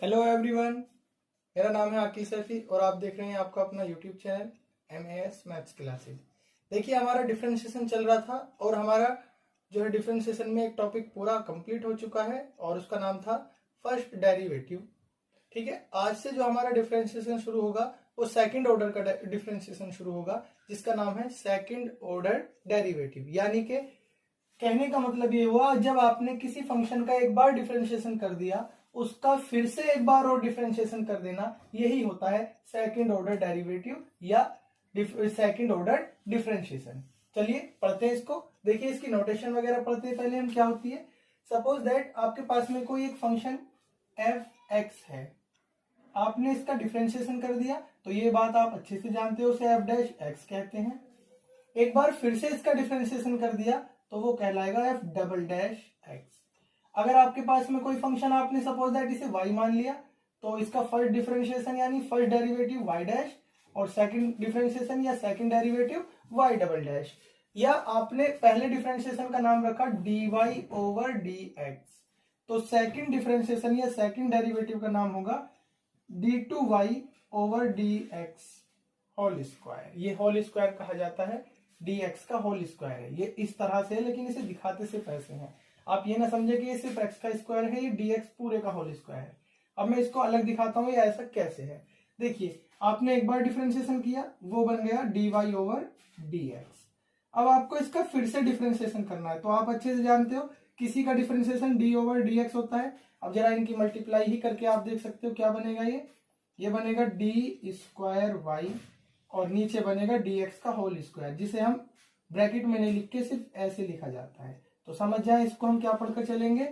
Hello everyone, मेरा नाम है आकिल सैफी और आप देख रहे हैं आपका अपना YouTube channel MAS maths classes. देखिए, हमारा डिफरेंशिएशन चल रहा था और हमारा जो है डिफरेंशिएशन में एक टॉपिक पूरा कंप्लीट हो चुका है और उसका नाम था फर्स्ट डेरिवेटिव। ठीक है, आज से जो हमारा डिफरेंशिएशन शुरू होगा वो सेकंड ऑर्डर का डिफरेंशिएशन शुरू होगा, जिसका नाम है सेकंड ऑर्डर डेरिवेटिव। यानी कि कहने का मतलब ये हुआ, जब आपने किसी फंक्शन का एक बार डिफरेंशिएशन कर दिया उसका फिर से एक बार और डिफरेंशिएशन कर देना, यही होता है सेकंड ऑर्डर डेरिवेटिव या सेकंड ऑर्डर डिफरेंशिएशन। चलिए पढ़ते हैं इसको। देखिए, इसकी नोटेशन वगैरह पढ़ते हैं पहले हम क्या होती है। सपोज दैट आपके पास में कोई एक फंक्शन f(x) है, आपने इसका डिफरेंशिएशन कर दिया तो ये बात आप अच्छे से जानते हो, उसे f'(x) कहते हैं। एक बार फिर से इसका डिफरेंशिएशन कर दिया तो वो कहलाएगा f'(x). अगर आपके पास में कोई फंक्शन आपने सपोज दैट इसे y मान लिया तो इसका फर्स्ट डिफरेंशिएशन यानी फर्स्ट डेरिवेटिव y' और सेकंड डिफरेंशिएशन या सेकंड डेरिवेटिव y'। या आपने पहले डिफरेंशिएशन का नाम रखा dy/dx, तो सेकंड डिफरेंशिएशन या सेकंड डेरिवेटिव का नाम होगा d2y/dx होल स्क्वायर। ये होल स्क्वायर कहा जाता है, dx का होल स्क्वायर है। ये इस तरह से है, लेकिन इसे दिखाते सिर्फ ऐसे हैं। आप ये ना समझे कि ये सिर्फ x का स्क्वायर है, ये dx पूरे का होल स्क्वायर है। अब मैं इसको अलग दिखाता हूँ ये ऐसा कैसे है। देखिए, आपने एक बार डिफरेंशिएशन किया, वो बन गया dy/dx। अब आपको इसका फिर से डिफरेंशिएशन करना है, तो आप अच्छे से जानते हो किसी का डिफरेंशिएशन d/dx होता है। अब जरा इनकी मल्टीप्लाई ही करके आप देख सकते हो क्या बनेगा। ये बनेगा d² और नीचे बनेगा dx का होल स्क्वायर, जिसे हम ब्रैकेट में नहीं लिख के सिर्फ ऐसे लिखा जाता है। तो समझ जाए, इसको हम क्या पढ़कर चलेंगे,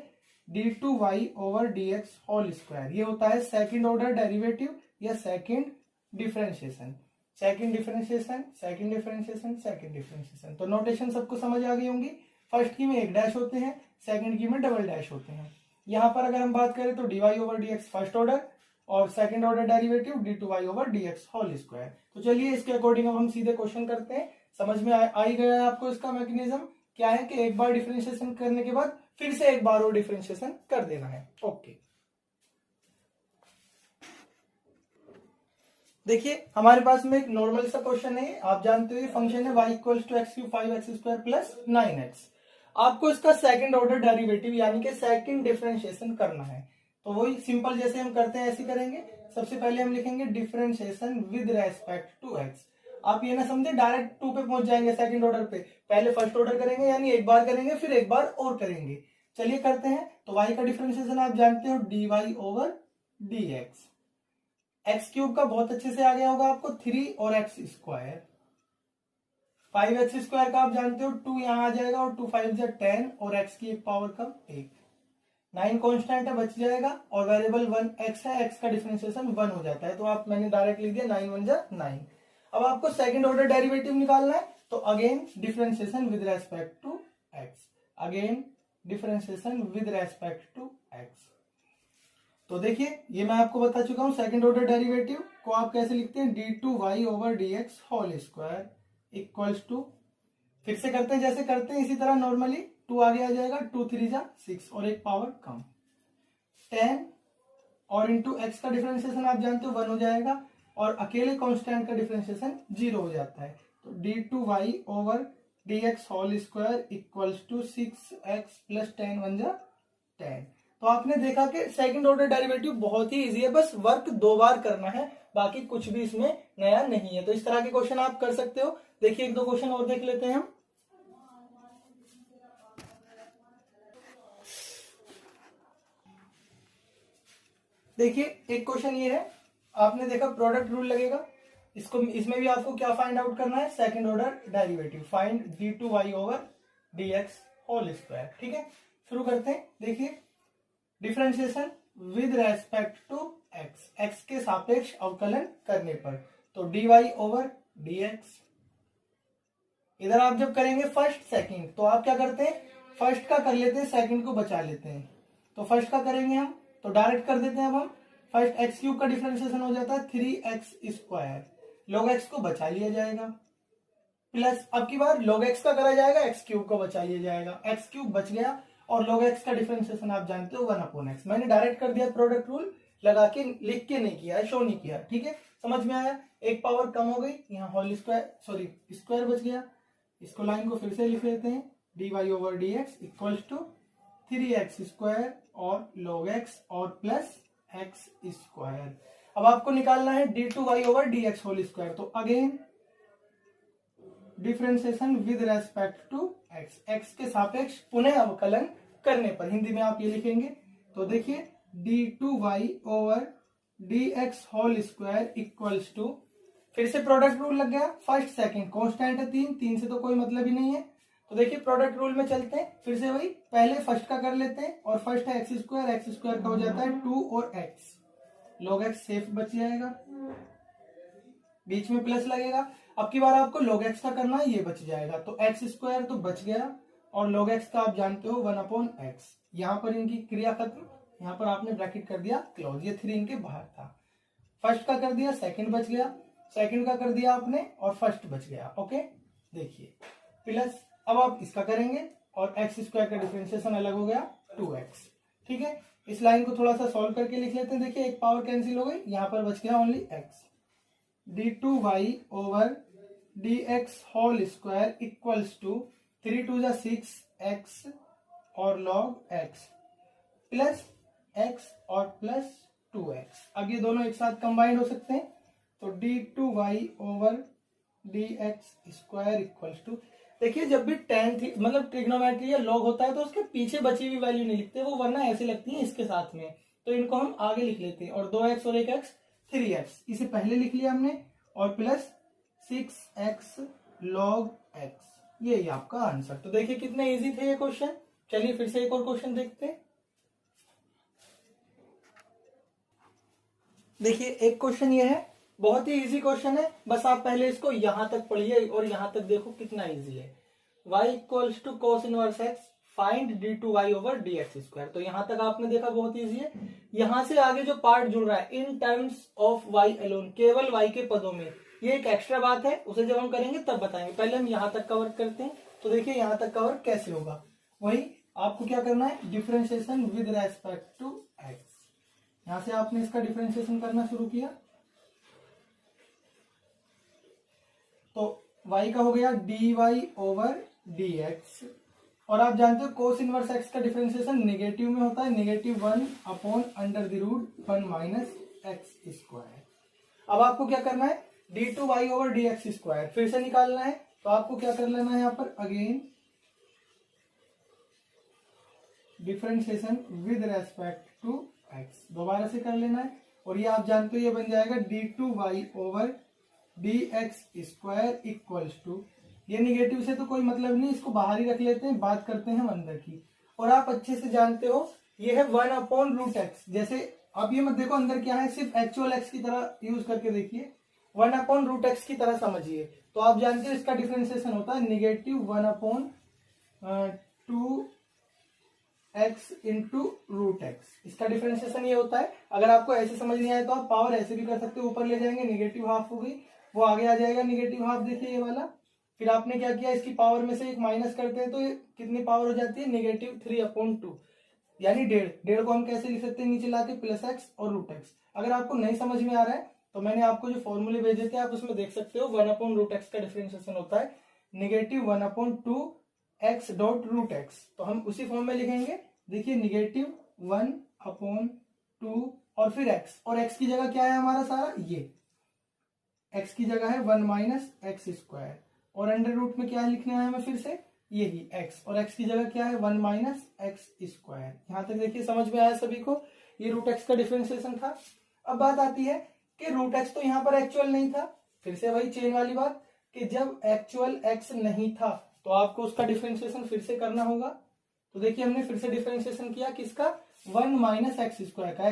d2y/dx होल स्क्वायर। ये होता है सेकंड ऑर्डर डेरिवेटिव या second differentiation. Second differentiation, second differentiation, second differentiation. तो नोटेशन सबको समझ आ गई होंगी। फर्स्ट की में एक डैश होते हैं, सेकंड की में डबल डैश होते हैं। यहाँ पर अगर हम बात करें तो dy/dx फर्स्ट ऑर्डर और second order derivative d2y/dx whole square. तो चलिए इसके अकॉर्डिंग अब हम सीधे क्वेश्चन करते हैं। समझ में आ ही गया है आपको इसका मैकेनिज्म क्या है कि एक बार डिफरेंशिएशन करने के बाद फिर से एक बार और डिफरेंशिएशन कर देना है। ओके, देखिए हमारे पास में एक नॉर्मल सा क्वेश्चन है। आप जानते हो ये फंक्शन है y=x³ 5x² + 9x। आपको इसका सेकंड ऑर्डर डेरिवेटिव यानी कि सेकंड डिफरेंशिएशन करना है। तो वही सिंपल जैसे हम करते हैं ऐसे करेंगे। सबसे पहले हम लिखेंगे differentiation with respect to x। आप ये ना समझे डायरेक्ट 2 पे पहुंच जाएंगे सेकंड ऑर्डर पे, पहले फर्स्ट ऑर्डर करेंगे यानी एक बार करेंगे फिर एक बार और करेंगे। चलिए करते हैं। तो y का डिफरेंशिएशन आप जानते हो dy/dx। x³ का बहुत अच्छे से आ गया होगा आपको 3 और x²। 5x² का आप जानते हो 2 यहां आ जाएगा और 2 5 10 और x की एक पावर कम 1। 9 कांस्टेंट है, बच जाएगा और वेरिएबल 1x है, x का डिफरेंशिएशन 1 हो जाता है। तो आप मैंने डायरेक्ट लिख दिया 9 1 9। अब आपको सेकंड ऑर्डर डेरिवेटिव निकालना है, तो again differentiation with respect to x। Again differentiation with respect to x। तो देखिए ये मैं आपको बता चुका हूं, सेकंड ऑर्डर डेरिवेटिव को आप कैसे लिखते हैं d2y/dx whole square equals to, फिर से करते हैं जैसे करते हैं इसी तरह नॉर्मली। 2 आगे आ जाएगा, 2 3 6 और एक पावर कम 10 और इंटू x का डिफरेंशिएशन आप जानते हो 1 हो जाएगा और अकेले कांस्टेंट का डिफरेंशिएशन 0 हो जाता है। तो d2y/dx whole square equals to 6x + 10 1 10। तो आपने देखा कि सेकंड ऑर्डर डेरिवेटिव बहुत ही इजी है, बस वर्क 2 बार करना है, बाकी कुछ भी इसमें नया नहीं है। तो इस तरह के क्वेश्चन आप कर सकते हो। देखिए एक दो क्वेश्चन और देख लेते हैं हम। देखिए एक क्वेश्चन ये है, आपने देखा प्रोडक्ट रूल लगेगा, इसमें भी आपको क्या फाइंड आउट करना है, second order derivative. Find d2y/dx whole square. ठीक है, शुरू करते हैं। देखिए differentiation with respect to x, x के सापेक्ष अवकलन करने पर, तो dy/dx। इधर आप जब करेंगे फर्स्ट सेकंड तो आप क्या करते हैं, फर्स्ट का कर लेते हैं, सेकंड को बचा लेते हैं। तो फर्स्ट का करेंगे हम तो डायरेक्ट कर देते हैं। अब हम फर्स्ट x³ का डिफरेंशिएशन हो जाता है 3x², log x को बचा लिया जाएगा, प्लस अब की बार log x का करा जाएगा, x³ को बचा लिया जाएगा, x³ बच गया और log x का डिफरेंशिएशन आप जानते हो 1/x। मैंने डायरेक्ट कर दिया प्रोडक्ट रूल, लगा के लिख के नहीं किया है, शो नहीं किया, ठीक है, समझ में आया। एक पावर कम हो गई, यहाँ होल स्क्वायर सॉरी स्क्वायर बच गया। इसको लाइन को फिर से लिख लेते हैं, D Y over D X equals to 3x square और log x और प्लस एक्स स्क्वायर। अब आपको निकालना है d2y over dx whole square. तो again differentiation with respect to x, x के सापेक्ष पुनः अवकलन करने पर हिंदी में आप ये लिखेंगे। तो देखिए d2y over dx whole square equals to, फिर से प्रोडक्ट रूल लग गया, फर्स्ट सेकंड कांस्टेंट है 3 से तो कोई मतलब ही नहीं है। तो देखिए प्रोडक्ट रूल में चलते हैं, फिर से वही पहले फर्स्ट का कर लेते हैं, और फर्स्ट है एक्स स्क्वायर का हो जाता है 2 और x, log x सेफ बच जाएगा, बीच में प्लस लगेगा। अब की बार आपको log x का करना है, ये बच जाएगा, तो एक्स स्क्वायर तो बच गया, और log x का आप जानते हो 1/x। यहाँ पर इनकी क्रिया खत्म, यहाँ पर आपने ब्रैकेट कर दिया क्लोज, ये 3 इनके बाहर था। फर्स्ट का कर दिया, सेकंड बच गया, सेकंड का कर दिया आपने, और फर्स्ट बच गया। ओके, देखिए प्लस, अब आप इसका करेंगे और एक्स स्क्वायर का डिफरेंशिएशन अलग हो गया 2x, ठीक है। इस लाइन को थोड़ा सा सॉल्व करके लिख लेते हैं। देखिए एक पावर कैंसिल हो गई, यहाँ पर बच गया only x, d2y over dx whole square equals to 3 2 6x और log x प्लस x और प्लस 2x। अब ये दोनों एक साथ कंबाइंड हो सकते हैं, तो d2y over dx square equals to, देखिए जब भी tan थी मतलब ट्रिग्नोमेट्री या लॉग होता है तो उसके पीछे बची हुई वैल्यू नहीं लिखते, वो वरना ऐसे लगती है इसके साथ में, तो इनको हम आगे लिख लेते हैं, और 2x और 1x 3x, इसे पहले लिख लिया हमने, और प्लस 6x log x, ये आपका आंसर। तो देखिए कितने इजी थे ये क्वेश्चन। चलिए फिर से एक और क्वेश्चन देखते हैं। देखिए एक क्वेश्चन ये है, बहुत ही इजी क्वेश्चन है, बस आप पहले इसको यहां तक पढ़िए और यहां तक देखो कितना इजी है। y equals to cos inverse x find d2y over dx square. तो यहां तक आपने देखा बहुत इजी है। यहां से आगे जो पार्ट जुड़ रहा है in terms of y alone, केवल y के पदों में, ये एक एक्स्ट्रा बात है, उसे जब हम करेंगे तब बताएंगे, पहले हम यहां तक कवर करते हैं। तो देखिए यहां तक कवर कैसे होगा, वही आपको क्या करना है, differentiation with respect to x। यहां से आपने इसका डिफरेंशिएशन करना शुरू किया, तो y का हो गया dy ओवर dx, और आप जानते हो कोस इनवर्स x का डिफरेंशिएशन नेगेटिव में होता है, -1/√1 माइनस एक्स स्क्वायर। अब आपको क्या करना है, d2y ओवर dx स्क्वायर फिर से निकालना है, तो आपको क्या कर लेना है, यहाँ पर again differentiation with respect to x दोबारा से कर लेना है, और ये आप जानते हो ये बन जाएगा d2y over dx square equals to, ये निगेटिव से तो कोई मतलब नहीं, इसको बाहर ही रख लेते हैं, बात करते हैं हम अंदर की। और आप अच्छे से जानते हो ये है 1/√x, जैसे अब ये मत देखो अंदर क्या है, सिर्फ एक्चुअल x की तरह यूज करके देखिए, 1/√x की तरह समझिए। तो आप जानते हो इसका डिफरेंशिएशन होता है -1/2x इंटू √x, इसका डिफरेंशिएशन ये होता है। अगर आपको ऐसे समझ नहीं आए तो आप पावर ऐसे भी कर सकते हो, ऊपर ले जाएंगे, नेगेटिव हाफ हो गई, वो आगे आ जाएगा नेगेटिव हाफ, देखिए ये वाला। फिर आपने क्या किया, इसकी पावर में से एक माइनस करते हैं तो ये कितनी पावर हो जाती है, -3/2, यानी 1.5 को हम कैसे लिख सकते हैं, नीचे लाके प्लस एक्स और √x। अगर आपको नहीं समझ में आ रहा है तो मैंने आपको जो फॉर्मूले भेजे थे आप उसमें देख सकते हो, 1/√x का डिफरेंशिएशन होता है -1/2x.√x, तो हम उसी फॉर्म में लिखेंगे। देखिए -1/2 और फिर x, और x की जगह क्या है हमारा सारा, ये x की जगह है 1 माइनस एक्स स्क्वायर, और अंडर रूट में क्या लिखना है हमें फिर से, यही x, और x की जगह क्या है 1 माइनस एक्स स्क्वायर। यहां तक देखिए समझ में आया सभी को, ये √x का डिफरेंशिएशन था। अब बात आती है कि √x तो यहाँ पर एक्चुअल नहीं था, फिर से वही चेन वाली बात कि जब एक्चुअल x नहीं था तो आपको उसका डिफरेंशिएशन फिर से करना होगा। तो देखिए हमने फिर से डिफरेंशिएशन किया किसका, 1 माइनस एक्स स्क्वायर का,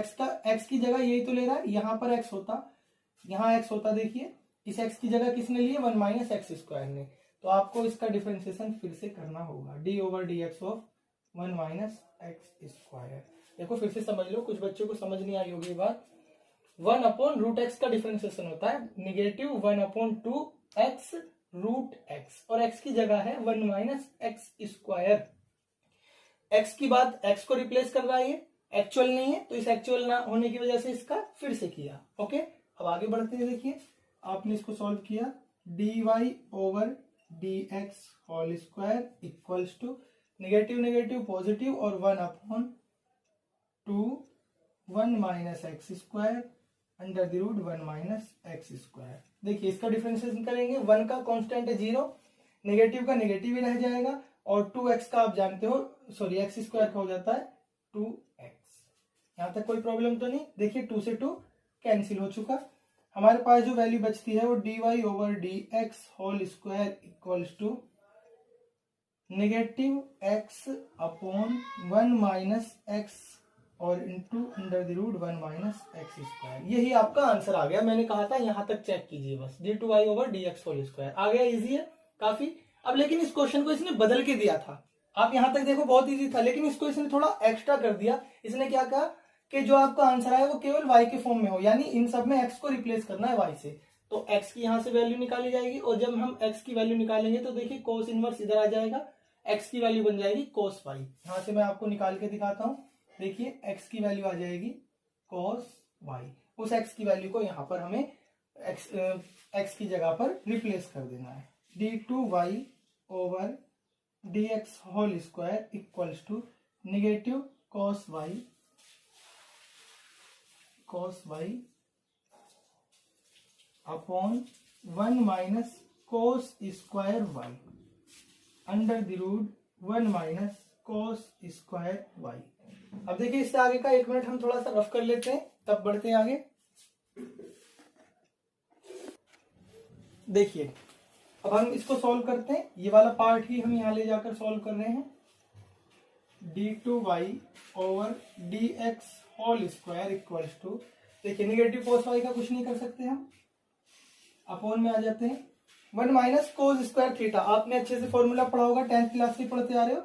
x की जगह यही तो ले रहा है, यहाँ पर x होता, यहाँ x होता, देखिए इस x की जगह किसने लिए, 1 माइनस एक्स स्क्वायर ने, तो आपको इसका डिफरेंशिएशन फिर से करना होगा, d over dx of 1 minus x square. देखो फिर से समझ लो, कुछ बच्चों को समझ नहीं आई होगी ये बात। 1/√x का डिफरेंशिएशन होता है -1/2x√x, और x की जगह है 1 माइनस एक्स स्क्वायर। x की बात, x को रिप्लेस कर रहा है, ये एक्चुअल नहीं है, तो इस एक्चुअल ना होने की वजह से इसका फिर से किया। ओके, अब आगे बढ़ते हैं। देखिए आपने इसको सॉल्व किया, dy over dx whole square equals to negative negative positive और 1/2 1 minus x square under the root 1 minus x square. देखिए इसका डिफरेंशिएशन करेंगे, 1 का कांस्टेंट है 0, नेगेटिव का नेगेटिव ही रह जाएगा, और 2x का आप जानते हो, सॉरी एक्स स्क्वायर का हो जाता है 2x। यहां तक कोई प्रॉब्लम तो नहीं। देखिए 2 से 2 कैंसिल हो चुका। हमारे पास जो वैल्यू बचती है वो dy over dx whole square equals to negative x upon 1 minus X और into under the root 1 minus x square. यही आपका आंसर आ गया। मैंने कहा था यहां तक चेक कीजिए बस, d2y over dx whole square आ गया। इजी है काफी। अब लेकिन इस क्वेश्चन को इसने बदल के दिया था। आप यहां तक देखो बहुत इजी था, लेकिन इसको इसने थोड़ा एक्स्ट्रा कर दिया। इसने क्या कहा कि जो आपका आंसर आया वो केवल y के फॉर्म में हो, यानी इन सब में x को रिप्लेस करना है y से। तो x की यहां से वैल्यू निकाली जाएगी, और जब हम x की वैल्यू निकालेंगे तो देखिए कोस इनवर्स इधर आ जाएगा, x की वैल्यू बन जाएगी कोस y। यहां से मैं आपको निकाल के दिखाता हूं। देखिए x की वैल्यू आ जाएगी कोस y। उस x की वैल्यू को यहां पर हमें x की जगह पर रिप्लेस कर देना है। d2y over dx whole square equals to negative cos y upon 1 minus cos square y under the root 1 minus cos square y। अब देखिए इससे आगे का 1 मिनट हम थोड़ा सा रफ कर लेते हैं, तब बढ़ते हैं आगे। देखिए अब हम इसको सॉल्व करते हैं। ये वाला पार्ट ही हम यहां ले जाकर सॉल्व कर रहे हैं। d2y over dx whole square equals to, देखिए नेगेटिव कोस y का कुछ नहीं कर सकते हम, अपॉन में आ जाते हैं 1 माइनस कोस स्क्वायर थीटा। आपने अच्छे से फॉर्मूला पढ़ा होगा, 10th क्लास से पढ़ते आ रहे हो,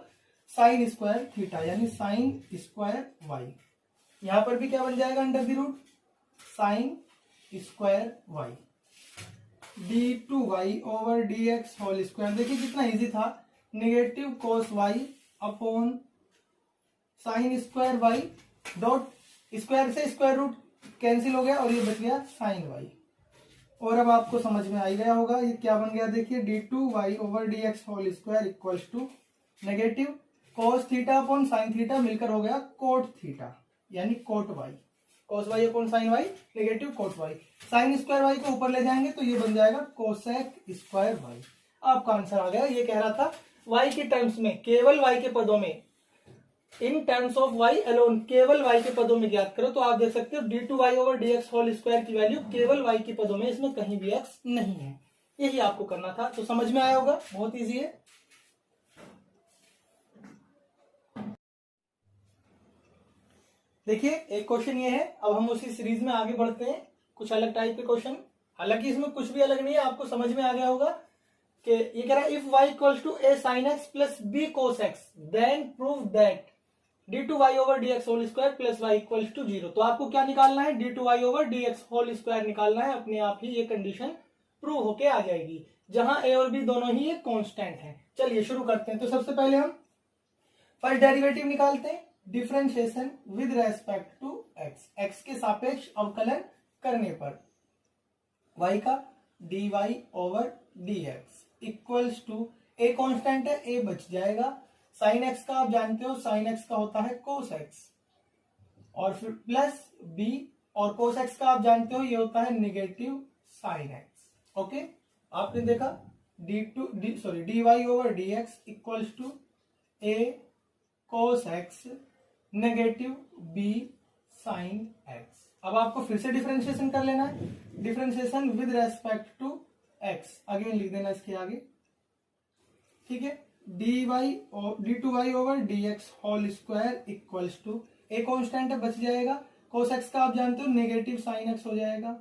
साइन स्क्वायर थीटा यानी साइन स्क्वायर y। यहां पर भी क्या बन जाएगा under the root sine square y। d2y over dx whole square, देखिए कितना इजी था, negative cos y upon sine square y dot square से स्क्वायर रूट कैंसिल हो गया और ये बच गया साइन y। और अब आपको समझ में आ ही गया होगा ये क्या बन गया। देखिए d2y over dx whole square equals to negative cos theta upon sine theta मिलकर हो गया कोट थीटा यानी cot y। Cos y upon sine y negative cot y। Sine square y को ऊपर ले जाएंगे तो ये बन जाएगा कोसेक स्क्वायर y। आपका आंसर आ गया। ये कह रहा था y के टर्म्स में, केवल y के पदों में, in terms of y alone, केवल y के पदों में ज्ञात करो। तो आप देख सकते हो d2y over dx whole square की वैल्यू केवल y के पदों में, इसमें कहीं भी x नहीं है। यही आपको करना था। तो समझ में आया होगा, बहुत इजी है। देखिए एक क्वेश्चन ये है, अब हम उसी सीरीज में आगे बढ़ते हैं, कुछ अलग टाइप के क्वेश्चन। हालांकि इसमें कुछ भी अलग नहीं है, आपको समझ में आ गया होगा कि ये कह रहा है if y equals to a sin x plus b cos x then prove that d2y over dx whole square plus y equals to 0। तो आपको क्या निकालना है, d2y over dx whole square निकालना है। अपने आप ही ये कंडीशन प्रूव होके आ जाएगी, जहां a और b दोनों ही एक कांस्टेंट है। चलिए शुरू करते हैं। तो सबसे पहले हम फर्स्ट डेरिवेटिव निकालते हैं, differentiation with respect to x, x के सापेक्ष अवकलन करने पर y का dy over dx equals to, a constant है, a बच जाएगा, साइन x का आप जानते हो, साइन x का होता है कोस x, और फिर प्लस b, और कोस x का आप जानते हो ये होता है नेगेटिव साइन x। ओके, आपने देखा dy over dx equals to a cos x negative b sine x। अब आपको फिर से डिफरेंशिएशन कर लेना है, differentiation with respect to x, again लिख देना इसके आगे, ठीक है। d2y over dx whole square equals to, a constant है बच जाएगा, कोस x का आप जानते हो नेगेटिव साइन x हो जाएगा,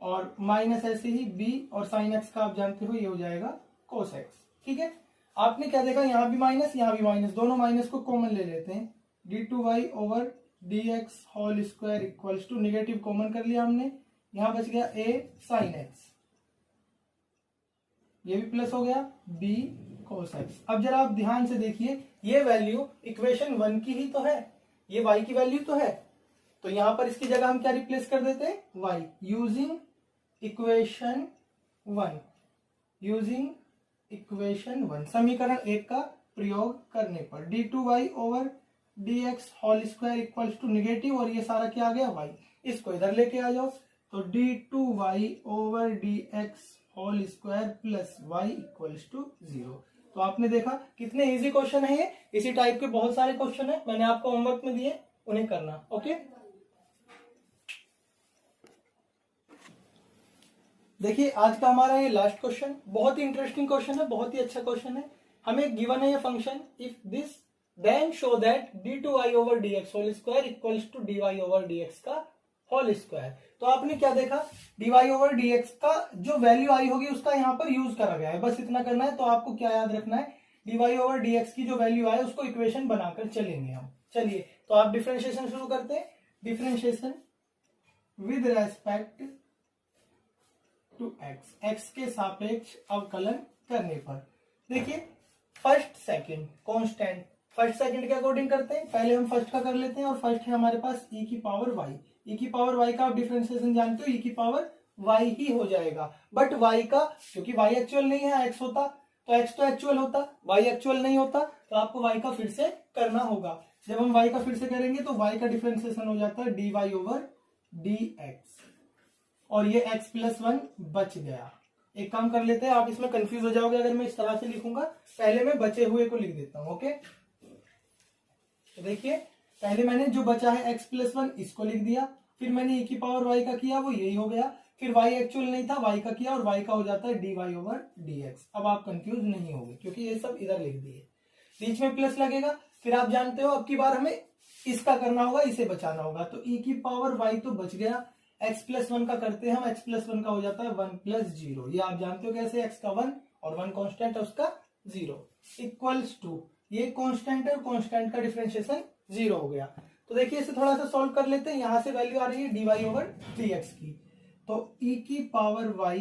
और माइनस ऐसे ही b, और साइन x का आप जानते हो ये हो जाएगा कोस x, ठीक है। आपने क्या देखा, यहां भी माइनस यहां भी माइनस, दोनों माइनस को कॉमन ले लेते हैं, d2y over dx whole square equals to, negative common कर लिया हमने, यहां बच गया a साइन x, ये भी प्लस हो गया b कोस x। अब जरा आप ध्यान से देखिए, ये वैल्यू इक्वेशन 1 की ही तो है, ये y की वैल्यू तो है, तो यहां पर इसकी जगह हम क्या रिप्लेस कर देते हैं, y, यूजिंग इक्वेशन 1, समीकरण 1 का प्रयोग करने पर d2y over dx whole square equals to negative, और ये सारा क्या आ गया, y, इसको इधर लेके आ जाओ, तो d2y over dx whole square plus y equals to 0। तो आपने देखा कितने इजी क्वेश्चन है ये, इसी टाइप के बहुत सारे क्वेश्चन है, मैंने आपको होमवर्क में दिए, उन्हें करना। ओके, देखिए आज का हमारा ये लास्ट क्वेश्चन बहुत ही इंटरेस्टिंग क्वेश्चन है, बहुत ही अच्छा क्वेश्चन है। हमें गिवन है ये function, if this then show that d2y over dx whole square equals to dy over dx का होल स्क्वायर। तो आपने क्या देखा, dy ओवर dx का जो वैल्यू आई होगी उसका यहाँ पर यूज करा गया है, बस इतना करना है। तो आपको क्या याद रखना है, dy ओवर dx की जो वैल्यू आए उसको इक्वेशन बनाकर चलेंगे हम। चलिए तो आप डिफरेंशिएशन शुरू करते हैं। Differentiation with respect to x के सापेक्ष अवकलन करने पर, देखिए first second constant, first second के अकॉर्डिंग करते हैं, पहले हम फर्स्ट का कर लेते हैं, और फर्स्ट है हमारे पास e की पावर y। e की पावर y का आप डिफरेंशिएशन जानते हो, e की पावर y ही हो जाएगा, बट y का, क्योंकि y एक्चुअल नहीं है, x होता तो x तो एक्चुअल होता, y एक्चुअल नहीं होता, तो आपको y का फिर से करना होगा। जब हम y का फिर से करेंगे तो y का डिफरेंशिएशन हो जाता है dy ओवर dx, और ये x प्लस 1 बच गया। एक काम कर लेते हैं, आप इसमें कंफ्यूज हो जाओगे अगर मैं इस तरह से लिखूंगा, पहले मैं बचे हुए को लिख देता हूं। ओके, तो देखिए पहले मैंने जो बचा है x प्लस 1 इसको लिख दिया, फिर मैंने e की पावर y का किया, वो यही हो गया, फिर y एक्चुअल नहीं था, y का किया, और y का हो जाता है dy ओवर dx। अब आप कंफ्यूज नहीं होंगे क्योंकि ये सब इधर लिख दिए, बीच में प्लस लगेगा, फिर आप जानते हो अब की बार हमें इसका करना होगा, इसे बचाना होगा, तो e की पावर y तो बच गया, x प्लस 1 का करते हैं हम, x प्लस 1 का हो जाता है 1 प्लस 0, ये आप जानते हो कैसे, x का 1 और 1 कांस्टेंट है उसका 0, इक्वल्स टू, ये कांस्टेंट है और कांस्टेंट का डिफरेंशिएशन 0 हो गया। तो देखिए इसे थोड़ा सा सॉल्व कर लेते हैं, यहां से वैल्यू आ रही है dy ओवर dx की, तो e की पावर y,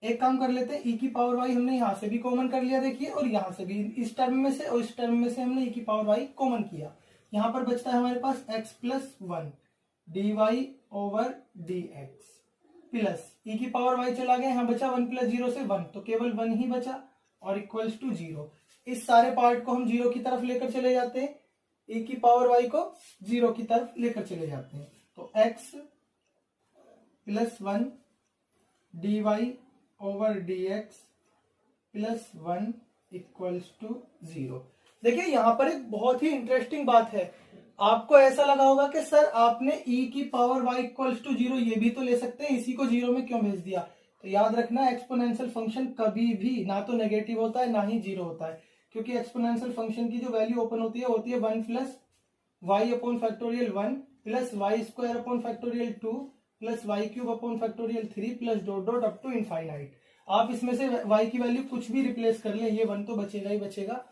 एक काम कर लेते हैं, e की पावर y हमने यहां से भी कॉमन कर लिया, देखिए, और यहां से भी, इस टर्म में से और इस टर्म में से हमने e की पावर y कॉमन किया, यहां पर बचता है हमारे पास x plus 1 dy over dx plus e की पावर y चला गया, यहां बचा 1 प्लस 0 से 1, तो केवल 1 ही बचा, और इक्वल्स टू 0। इस सारे पार्ट को हम 0 की तरफ लेकर चले जाते हैं, e की पावर y को 0 की तरफ लेकर चले जाते हैं, तो x plus 1 dy over dx plus 1 equals to 0। देखिए यहां पर एक बहुत ही इंटरेस्टिंग बात है, आपको ऐसा लगा होगा कि सर आपने e की पावर y इक्वल्स टू 0 ये भी तो ले सकते हैं, इसी को 0 में क्यों भेज दिया। तो याद रखना एक्सपोनेंशियल फंक्शन कभी भी ना तो नेगेटिव होता है ना ही 0 होता है, क्योंकि एक्सपोनेंशियल फंक्शन की जो वैल्यू ओपन होती है 1 plus y upon factorial 1 plus y square upon factorial 2 plus y cube upon factorial 3 plus dot dot up to infinite. आप इसमें से y की वैल्यू कुछ भी रिप्लेस कर ले, ये 1 तो बचेगा ही बचेगा,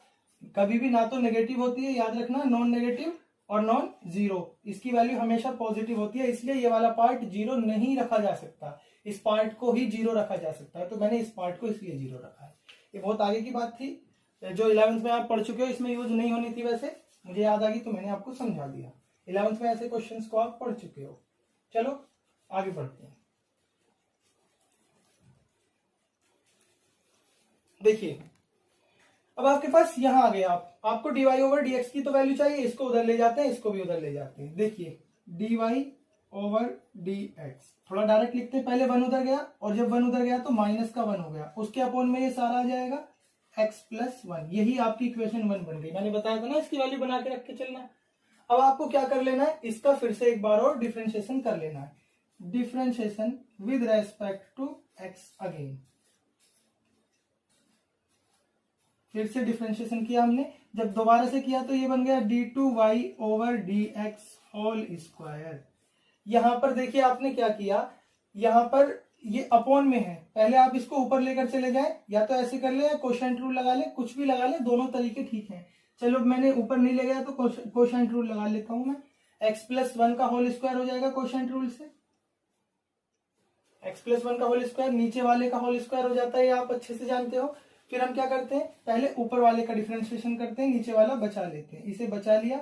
कभी भी ना तो नेगेटिव होती है, याद रखना, नॉन नेगेटिव और नॉन जीरो, इसकी वैल्यू हमेशा पॉजिटिव होती है, इसलिए ये वाला पार्ट 0 नहीं रखा जा सकता, इस पार्ट को ही 0 रखा जा सकता है, तो मैंने इस पार्ट को इसलिए 0 रखा है। ये बहुत आगे की बात थी, जो 11th में आप पढ़ चुके हो, इसमें यूज नहीं होनी थी, वैसे मुझे याद आ गई तो मैंने आपको समझा दिया। 11th में ऐसे क्वेश्चंस को आप पढ़ चुके हो। चलो आगे बढ़ते हैं। देखिए अब आपके पास यहां आ गए, आपको dy ओवर dx की तो वैल्यू चाहिए, इसको उधर ले जाते हैं, इसको भी उधर ले जाते हैं। देखिए dy ओवर dx, थोड़ा डायरेक्ट लिखते हैं, पहले 1 उधर गया, और जब 1 उधर गया तो माइनस का 1 हो गया, उसके अपोन में ये सारा आ जाएगा x प्लस 1, यही आपकी इक्वेशन 1 बन गई। मैंने बताया था ना इसकी वैल्यू बना के रख के चलना है। अब आपको क्या कर लेना है, इसका फिर से एक बार और डिफरेंशिएशन कर लेना है, differentiation with respect to x again, फिर से डिफरेंशिएशन किया हमने, जब दोबारा से किया तो ये बन गया d2y over dx whole square. यहां पर देखिए आपने क्या किया, यहां पर ये अपॉन में है, पहले आप इसको ऊपर लेकर चले जाए, या तो ऐसे कर ले या कोशेंट रूल लगा ले, कुछ भी लगा ले, दोनों तरीके ठीक हैं। चलो मैंने ऊपर नहीं ले गया तो कोशेंट रूल लगा लेता हूं मैं, x प्लस 1 का होल स्क्वायर हो जाएगा कोशेंट रूल से, x प्लस 1 का होल स्क्वायर, नीचे वाले का होल स्क्वायर हो जाता है, ये आप अच्छे से जानते हो। फिर हम क्या करते हैं, पहले ऊपर वाले का डिफरेंशिएशन करते हैं, नीचे वाला बचा लेते हैं, इसे बचा लिया,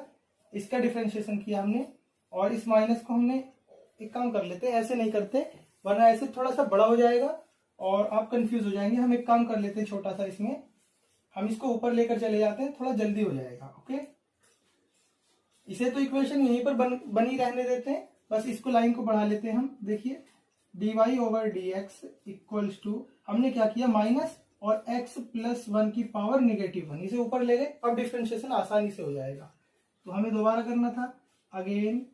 इसका डिफरेंशिएशन किया हमने, और इस माइनस को हमने, एक काम कर लेते हैं, ऐसे नहीं करते वरना ऐसे थोड़ा सा बड़ा हो जाएगा और आप कंफ्यूज हो जाएंगे। हम एक काम कर लेते हैं छोटा सा, इसमें हम इसको ऊपर लेकर चले जाते हैं, थोड़ा जल्दी हो जाएगा। ओके, इसे तो इक्वेशन यहीं पर बनी रहने देते हैं, बस इसको लाइन को बढ़ा लेते हैं हम। देखिए dy over dx equals to, हमने क्या किया, माइनस और x प्लस 1 की पावर -1, इसे ऊपर ले गए। अब डिफरेंशिएशन आसानी से हो जाएगा। तो हमें दोबारा करना था, again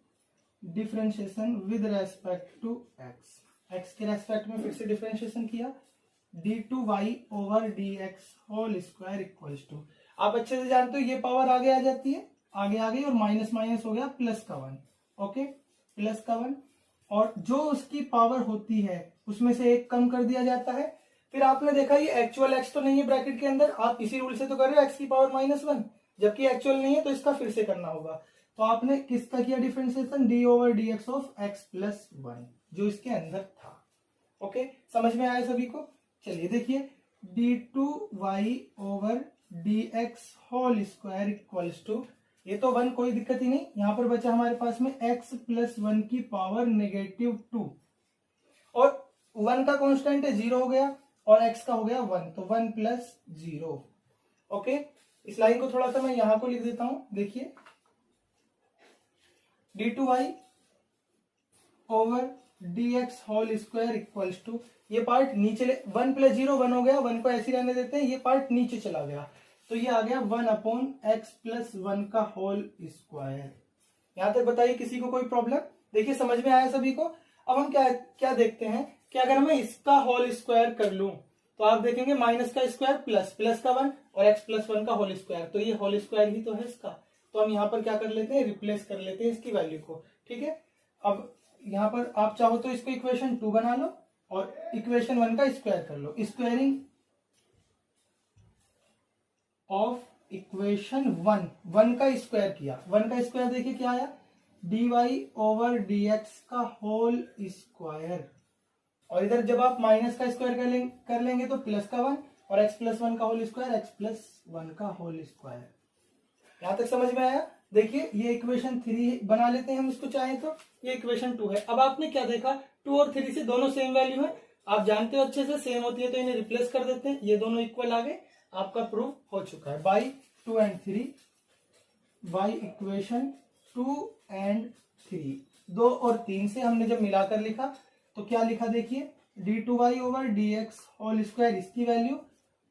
differentiation with respect to x के रेस्पेक्ट में फिर से डिफरेंशिएशन किया, d2y over dx whole square equals to, आप अच्छे से जानते हो ये पावर आगे आ जाती है, आगे आ गई और माइनस माइनस हो गया प्लस का 1। ओके, प्लस का 1, और जो उसकी पावर होती है उसमें से एक कम कर दिया जाता है। फिर आपने देखा ये एक्चुअल x तो नहीं है ब्रैकेट के अंदर, आप इसी रूल से तो कर रहे हो x की पावर -1, जबकि एक्चुअल नहीं है तो इसका फिर से करना होगा। तो आपने किसका किया differentiation, d over dx of x plus 1 जो इसके अंदर था। ओके, समझ में आया सभी को? चलिए देखिए, d2y over dx whole square equals to, ये तो 1, कोई दिक्कत ही नहीं। यहां पर बचा हमारे पास में x प्लस 1 की पावर -2, और 1 का कांस्टेंट है 0 हो गया और x का हो गया 1, तो 1 प्लस 0। ओके, इस लाइन को थोड़ा सा मैं यहां को लिख देता हूं। देखिए d2y over dx whole square equals to, ये पार्ट नीचे 1 प्लस 0 1 हो गया, 1 को ऐसे रहने देते हैं, ये पार्ट नीचे चला गया तो ये आ गया 1 अपॉन x प्लस 1 का होल स्क्वायर। यहां तक बताइए किसी को कोई प्रॉब्लम? देखिए समझ में आया सभी को? अब हम क्या क्या देखते हैं कि अगर मैं इसका होल स्क्वायर कर लूं तो आप देखेंगे माइनस का स्क्वायर प्लस का 1 और x प्लस 1 का होल स्क्वायर, तो ये होल स्क्वायर ही तो है इसका। तो हम यहाँ पर क्या कर लेते हैं, रिप्लेस कर लेते हैं इसकी वैल्यू को। ठीक है, अब यहाँ पर आप चाहो तो इसको इक्वेशन 2 बना लो और इक्वेशन 1 का स्क्वायर कर लो। स्क्वायरिंग ऑफ इक्वेशन 1 का स्क्वायर किया, 1 का स्क्वायर देखिए क्या आया, dy ओवर dx का होल स्क्वायर, और इधर जब आप माइनस का स्क्वायर कर लेंगे तो प्लस का 1 और x प्लस 1 का होल स्क्वायर, x प्लस 1 का होल स्क्वायर। यहां तक समझ में आया? देखिए ये इक्वेशन 3 बना लेते हैं हम इसको चाहे तो, ये इक्वेशन 2 है। अब आपने क्या देखा, 2 और 3 से दोनों सेम वैल्यू है, आप जानते हो अच्छे से, सेम होती है तो इन्हें रिप्लेस कर देते हैं, ये दोनों इक्वल आ गए, आपका प्रूफ हो चुका है। By 2 and 3, by equation 2 and 3, 2 और 3 से हमने जब मिलाकर लिखा तो क्या लिखा, देखिए d2y over dx whole square, इसकी वैल्यू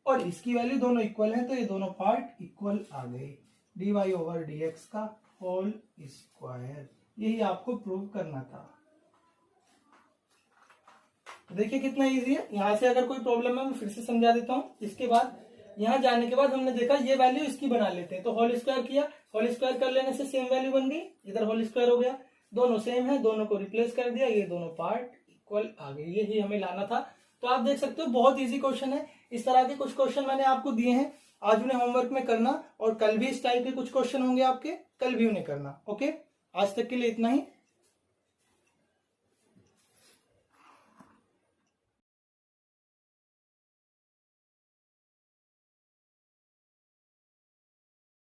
और इसकी वैल्यू दोनों इक्वल है तो ये दोनों पार्ट इक्वल आ गए, dy ओवर dx का होल स्क्वायर। यही आपको प्रूव करना था। देखिए कितना इजी है। यहां से अगर कोई प्रॉब्लम है मैं फिर से समझा देता हूं। इसके बाद यहां जाने के बाद हमने देखा ये वैल्यू इसकी बना लेते हैं, तो होल स्क्वायर किया, होल स्क्वायर कर लेने से सेम वैल्यू बन गई, इधर होल स्क्वायर हो गया, दोनों सेम है, दोनों को रिप्लेस कर दिया, ये दोनों पार्ट इक्वल आ गए। यही हमें लाना था। तो आप देख सकते हो बहुत इजी क्वेश्चन है। इस तरह के कुछ क्वेश्चन मैंने आपको दिए हैं, आज उन्हें होमवर्क में करना, और कल भी इस टाइप के कुछ क्वेश्चन होंगे आपके, कल भी उन्हें करना। ओके, आज तक के लिए इतना ही।